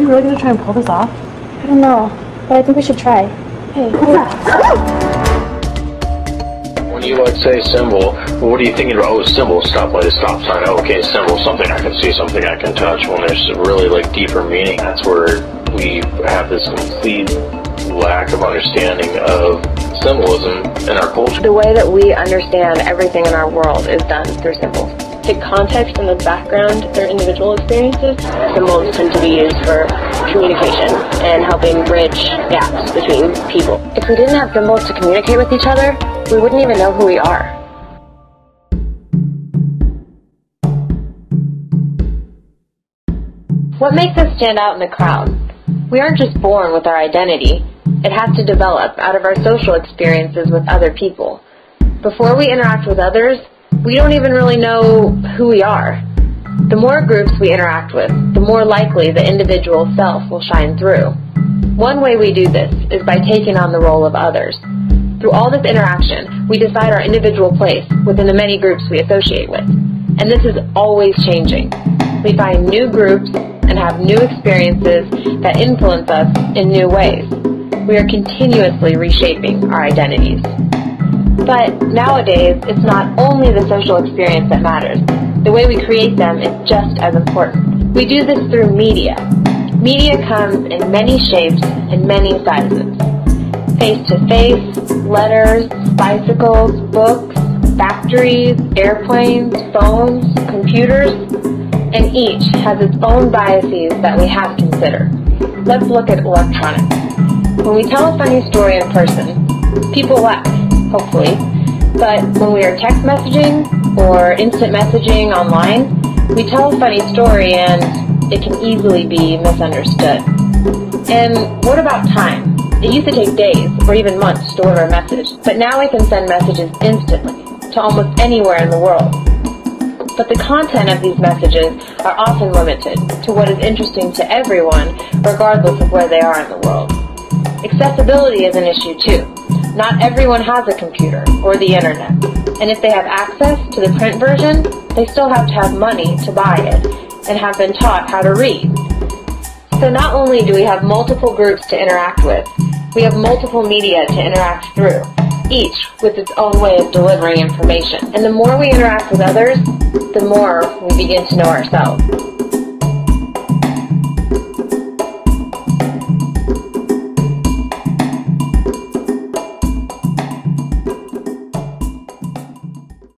we really gonna try and pull this off? I don't know, but I think we should try. Hey, what's that? When you say symbol, what are you thinking about? Oh, symbol, stoplight, stop sign. Oh, okay, symbol, something I can see, something I can touch. When there's really deeper meaning, that's where we have this complete lack of understanding of symbolism in our culture. The way that we understand everything in our world is done through symbols. The context and the background, their individual experiences, symbols tend to be used for communication and helping bridge gaps between people. If we didn't have symbols to communicate with each other, we wouldn't even know who we are. What makes us stand out in the crowd? We aren't just born with our identity. It has to develop out of our social experiences with other people. Before we interact with others, we don't even really know who we are. The more groups we interact with, the more likely the individual self will shine through. One way we do this is by taking on the role of others. Through all this interaction, we decide our individual place within the many groups we associate with. And this is always changing. We find new groups and have new experiences that influence us in new ways. We are continuously reshaping our identities. But nowadays, it's not only the social experience that matters. The way we create them is just as important. We do this through media. Media comes in many shapes and many sizes. Face-to-face, letters, bicycles, books, factories, airplanes, phones, computers, and each has its own biases that we have to consider. Let's look at electronics. When we tell a funny story in person, people laugh, hopefully, but when we are text messaging or instant messaging online, we tell a funny story and it can easily be misunderstood. And what about time? It used to take days or even months to deliver a message, but now we can send messages instantly to almost anywhere in the world. But the content of these messages are often limited to what is interesting to everyone, regardless of where they are in the world. Accessibility is an issue too. Not everyone has a computer or the internet, and if they have access to the print version, they still have to have money to buy it and have been taught how to read. So not only do we have multiple groups to interact with, we have multiple media to interact through, each with its own way of delivering information. And the more we interact with others, the more we begin to know ourselves.